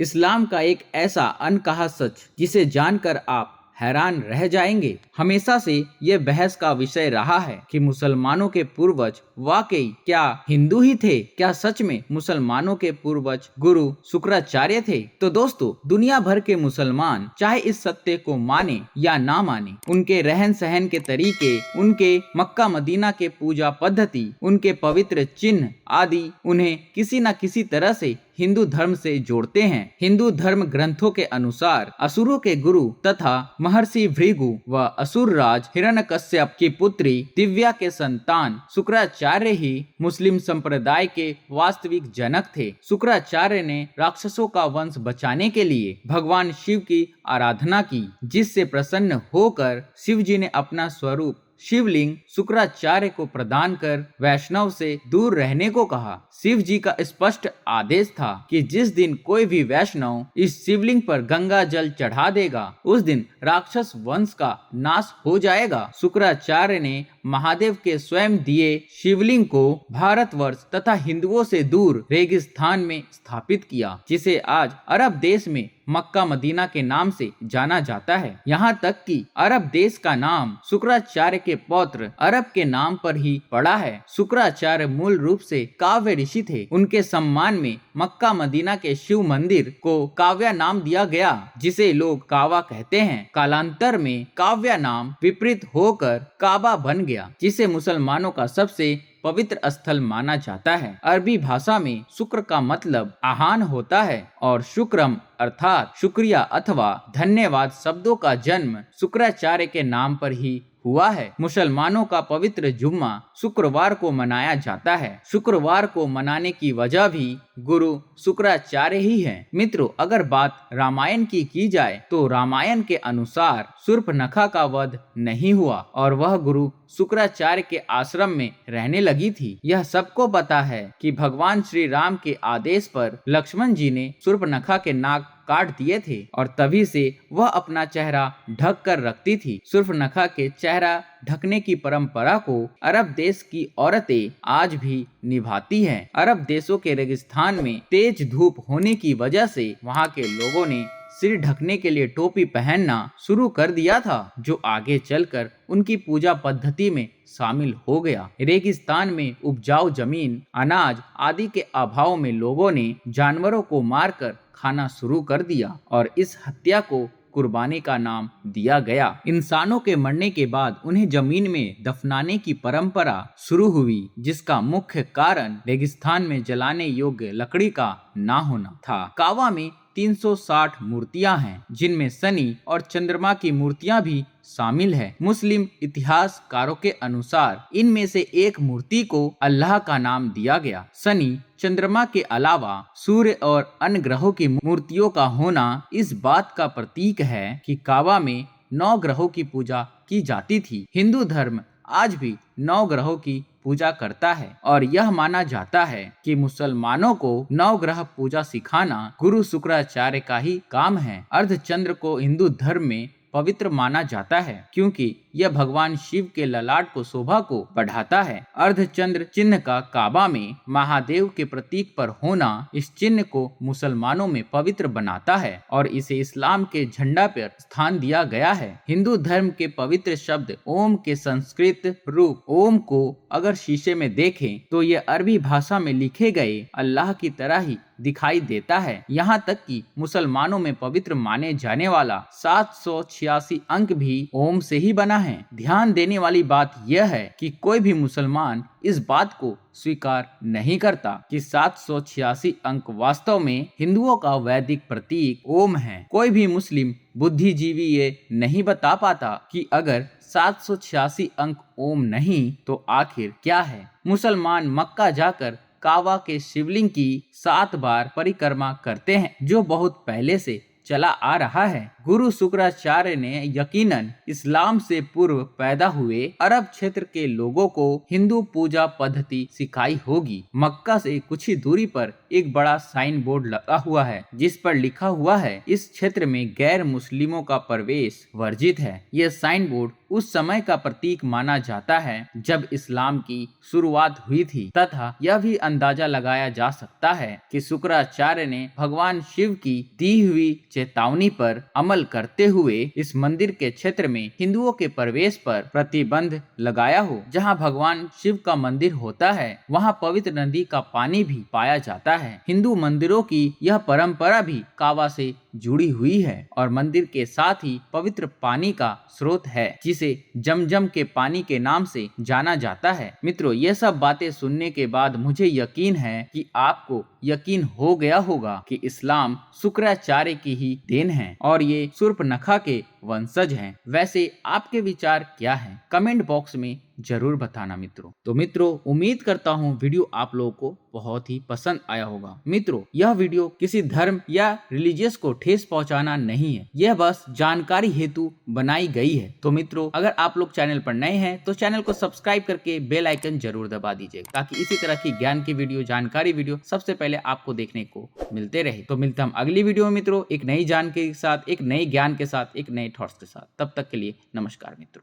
इस्लाम का एक ऐसा अनकहा सच जिसे जानकर आप हैरान रह जाएंगे। हमेशा से ये बहस का विषय रहा है कि मुसलमानों के पूर्वज वाकई क्या हिंदू ही थे? क्या सच में मुसलमानों के पूर्वज गुरु शुक्राचार्य थे? तो दोस्तों, दुनिया भर के मुसलमान चाहे इस सत्य को माने या ना माने, उनके रहन सहन के तरीके, उनके मक्का मदीना के पूजा पद्धति, उनके पवित्र चिन्ह आदि उन्हें किसी न किसी तरह से हिंदू धर्म से जोड़ते हैं। हिंदू धर्म ग्रंथों के अनुसार असुरों के गुरु तथा महर्षि भृगु व असुर राज हिरण्यकश्यप की पुत्री दिव्या के संतान शुक्राचार्य ही मुस्लिम संप्रदाय के वास्तविक जनक थे। शुक्राचार्य ने राक्षसों का वंश बचाने के लिए भगवान शिव की आराधना की, जिससे प्रसन्न होकर शिव जी ने अपना स्वरूप शिवलिंग शुक्राचार्य को प्रदान कर वैष्णव से दूर रहने को कहा। शिव जी का स्पष्ट आदेश था कि जिस दिन कोई भी वैष्णव इस शिवलिंग पर गंगा जल चढ़ा देगा, उस दिन राक्षस वंश का नाश हो जाएगा। शुक्राचार्य ने महादेव के स्वयं दिए शिवलिंग को भारतवर्ष तथा हिंदुओं से दूर रेगिस्तान में स्थापित किया, जिसे आज अरब देश में मक्का मदीना के नाम से जाना जाता है। यहाँ तक कि अरब देश का नाम शुक्राचार्य के पौत्र अरब के नाम पर ही पड़ा है। शुक्राचार्य मूल रूप से काव्य ऋषि थे। उनके सम्मान में मक्का मदीना के शिव मंदिर को काव्या नाम दिया गया, जिसे लोग कावा कहते हैं। कालांतर में काव्या नाम विपरीत होकर काबा बन गया, जिसे मुसलमानों का सबसे पवित्र स्थल माना जाता है। अरबी भाषा में शुक्र का मतलब आहान होता है और शुक्रम अर्थात शुक्रिया अथवा धन्यवाद शब्दों का जन्म शुक्राचार्य के नाम पर ही हुआ है। मुसलमानों का पवित्र जुम्मा शुक्रवार को मनाया जाता है। शुक्रवार को मनाने की वजह भी गुरु शुक्राचार्य ही है। मित्रों, अगर बात रामायण की जाए तो रामायण के अनुसार शूर्पणखा का वध नहीं हुआ और वह गुरु शुक्राचार्य के आश्रम में रहने लगी थी। यह सबको पता है कि भगवान श्री राम के आदेश पर लक्ष्मण जी ने शूर्पणखा के नाक काट दिए थे और तभी से वह अपना चेहरा ढक कर रखती थी। शूर्पणखा के चेहरा ढकने की परंपरा को अरब देश की औरतें आज भी निभाती हैं। अरब देशों के रेगिस्तान में तेज धूप होने की वजह से वहां के लोगों ने सिर ढकने के लिए टोपी पहनना शुरू कर दिया था, जो आगे चलकर उनकी पूजा पद्धति में शामिल हो गया। रेगिस्तान में उपजाऊ जमीन, अनाज आदि के अभाव में लोगों ने जानवरों को मारकर खाना शुरू कर दिया और इस हत्या को कुर्बानी का नाम दिया गया। इंसानों के मरने के बाद उन्हें जमीन में दफनाने की परंपरा शुरू हुई, जिसका मुख्य कारण रेगिस्तान में जलाने योग्य लकड़ी का ना होना था। कावा में 360 मूर्तियां हैं, जिनमें शनि और चंद्रमा की मूर्तियां भी शामिल है। मुस्लिम इतिहासकारों के अनुसार इनमें से एक मूर्ति को अल्लाह का नाम दिया गया। शनि, चंद्रमा के अलावा सूर्य और अन्य ग्रहों की मूर्तियों का होना इस बात का प्रतीक है कि काबा में 9 ग्रहों की पूजा की जाती थी। हिंदू धर्म आज भी 9 ग्रहों की पूजा करता है और यह माना जाता है कि मुसलमानों को 9 ग्रह पूजा सिखाना गुरु शुक्राचार्य का ही काम है। अर्धचंद्र को हिंदू धर्म में पवित्र माना जाता है, क्योंकि यह भगवान शिव के ललाट को शोभा को बढ़ाता है। अर्धचंद्र चिन्ह का काबा में महादेव के प्रतीक पर होना इस चिन्ह को मुसलमानों में पवित्र बनाता है और इसे इस्लाम के झंडा पर स्थान दिया गया है। हिंदू धर्म के पवित्र शब्द ओम के संस्कृत रूप ओम को अगर शीशे में देखें तो ये अरबी भाषा में लिखे गए अल्लाह की तरह ही दिखाई देता है। यहाँ तक कि मुसलमानों में पवित्र माने जाने वाला 786 अंक भी ओम से ही बना है। ध्यान देने वाली बात यह है कि कोई भी मुसलमान इस बात को स्वीकार नहीं करता कि 786 अंक वास्तव में हिंदुओं का वैदिक प्रतीक ओम है। कोई भी मुस्लिम बुद्धिजीवी ये नहीं बता पाता कि अगर 786 अंक ओम नहीं तो आखिर क्या है। मुसलमान मक्का जाकर काबा के शिवलिंग की 7 बार परिक्रमा करते हैं, जो बहुत पहले से चला आ रहा है। गुरु शुक्राचार्य ने यकीनन इस्लाम से पूर्व पैदा हुए अरब क्षेत्र के लोगों को हिंदू पूजा पद्धति सिखाई होगी। मक्का से कुछ ही दूरी पर एक बड़ा साइन बोर्ड लगा हुआ है जिस पर लिखा हुआ है, इस क्षेत्र में गैर मुस्लिमों का प्रवेश वर्जित है। यह साइन बोर्ड उस समय का प्रतीक माना जाता है जब इस्लाम की शुरुआत हुई थी, तथा यह भी अंदाजा लगाया जा सकता है कि शुक्राचार्य ने भगवान शिव की दी हुई चेतावनी पर अमल करते हुए इस मंदिर के क्षेत्र में हिंदुओं के प्रवेश पर प्रतिबंध लगाया हो। जहां भगवान शिव का मंदिर होता है वहां पवित्र नदी का पानी भी पाया जाता है। हिंदू मंदिरों की यह परंपरा भी काबा से जुड़ी हुई है और मंदिर के साथ ही पवित्र पानी का स्रोत है जिसे जमजम के पानी के नाम से जाना जाता है। मित्रों, ये सब बातें सुनने के बाद मुझे यकीन है कि आपको यकीन हो गया होगा कि इस्लाम शुक्राचार्य की ही देन है और ये शूर्पनखा के वंशज हैं। वैसे आपके विचार क्या हैं? कमेंट बॉक्स में जरूर बताना मित्रों। तो मित्रों, उम्मीद करता हूँ वीडियो आप लोगों को बहुत ही पसंद आया होगा। मित्रों, यह वीडियो किसी धर्म या रिलीजियस को ठेस पहुंचाना नहीं है, यह बस जानकारी हेतु बनाई गई है। तो मित्रों, अगर आप लोग चैनल पर नए हैं तो चैनल को सब्सक्राइब करके बेल आइकन जरूर दबा दीजिए ताकि इसी तरह की ज्ञान की वीडियो, जानकारी वीडियो सबसे पहले आपको देखने को मिलते रहे। तो मिलते हम अगली वीडियो में मित्रों, एक नई जानकारी के साथ, एक नए ज्ञान के साथ, एक नए थॉट्स के साथ। तब तक के लिए नमस्कार मित्रों।